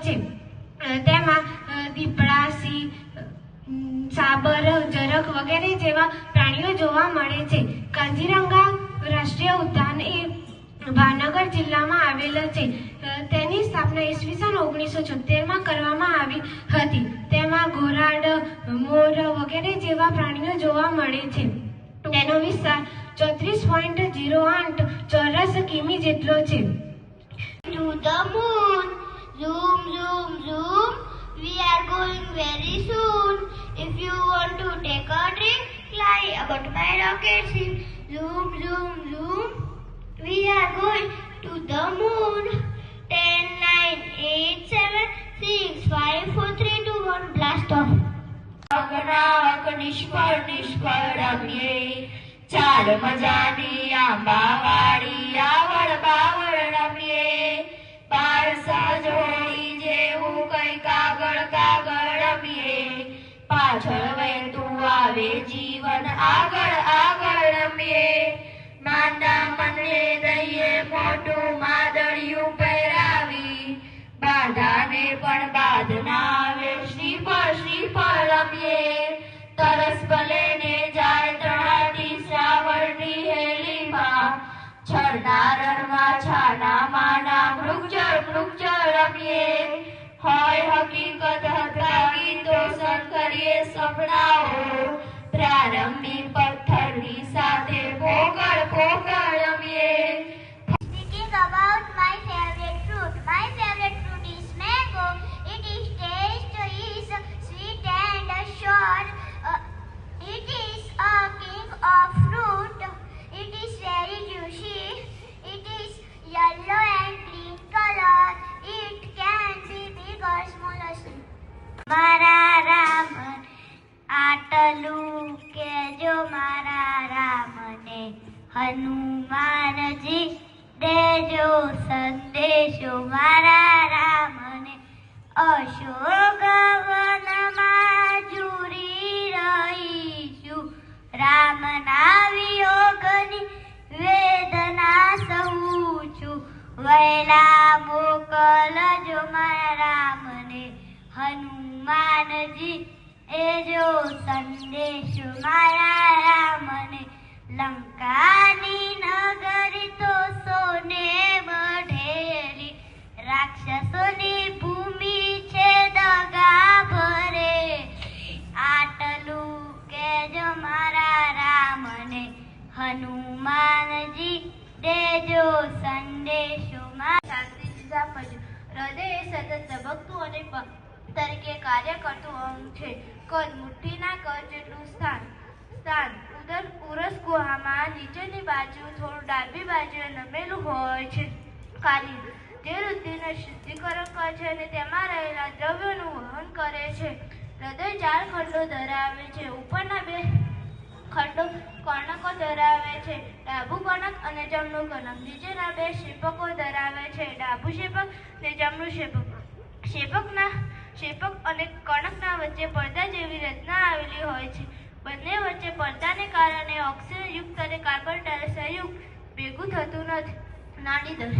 છે। તેમાં દીપડા, સિંહ, સાબર, જરખ વગેરે જેવા પ્રાણીઓ જોવા મળે છે। કાઝીરંગા રાષ્ટ્રીય ઉદ્યાન એ ભાવનગર જિલ્લામાં આવેલ છે। તેની સ્થાપના ઈસવીસન 1976માં કરવામાં આવી હતી। તેમાં ઘોરાડ, મોર વગેરે જેવા પ્રાણીઓ જોવા મળે છે। તેનો વિસ્તાર 34.08 ચોરસ કિમી જેટલો છે। To the moon, zoom, zoom, zoom. We are going very soon. If you want to take a trip, fly about my rocket ship. Zoom, zoom, zoom. We are going to the moon. 10, 9, 8, 7, 6, 5, 4, 3, 2, 1, blast off. અગનાક નિષ્ફળ નિષ્ફળ રમીએ ચાલ મજાની આંબાવાડી આવડ બાવડ રમીએ પારસા જોડી જેવું કઈ કાગળ કાગળ રમીએ પાછળ વહેતું આવે જીવન આગળ આગળ રમીએ નાના મને દઈએ મોટું માદળિયું પહેરાવી બાધાને પણ બાદ ના આવે શ્રીફળ શ્રીફળ રમીએ તરસ ભલે ને જાય તણાટી શ્રાવણની હેલીમાં છરના રણમાં છાના માના મૃગજળ મૃગજળ રમીએ હોય હકીકત હકાવી તો સંકરીએ સપનાઓ પ્રારંભી પથ્થરની સાથે પોકળ પોકળ રમીએ। Speaking about my favorite fruit. My favorite fruit is mango. Its taste is sweet and sour. It is a king of fruit. It is very juicy. It is yellow and green color. It can be big or small or small. મારા રામન આટલું કેજો મારા રામને હનુમાનજી દેજો સંદેશો મારા રામને અશોકવનમાં ઝૂરી રહીશું રામના વિયોગની વેદના સહું છું વહેલા મોકલજો મારા રામને હનુમાનજી એજો સંદેશો મારા રામને લંકાની નગરી તો સોને બઢેલી રાક્ષસોની ભૂમિ છે દગા ભરે આટલું કેજો મારા રામને હનુમાનજી દેજો સંદેશો શાંતિ હૃદય એ સતત ધબકતું અને તરીકે કાર્ય કરતું અંગ છે। કદ મુઠ્ઠીના કદ જેટલું સ્થાન ઉરસ ગુહામાં નીચેની બાજુ થોડું ડાબી બાજુએ નમેલું હોય છે। કાર્ય જે રુધિરનું શુદ્ધિકરણ કરે છે અને તેમાં રહેલા દ્રવ્યોનું વહન કરે છે। હૃદય 4 ખંડો ધરાવે છે। ઉપરના 2 ખંડો કર્ણકો ધરાવે છે, ડાબુ કર્ણક અને જમણું કર્ણક। નીચેના 2 શેપકો ધરાવે છે, ડાબુ શેપક અને જમણું શેપક। શેપક અને કર્ણકના વચ્ચે પડદા જેવી રચના આવેલી હોય છે। બંને વચ્ચે પડદાને કારણે ઓક્સિજન યુક્ત અને કાર્બન ડાયોક્સાઇડ યુક્ત ભેગું થતું નથી। નાડી દર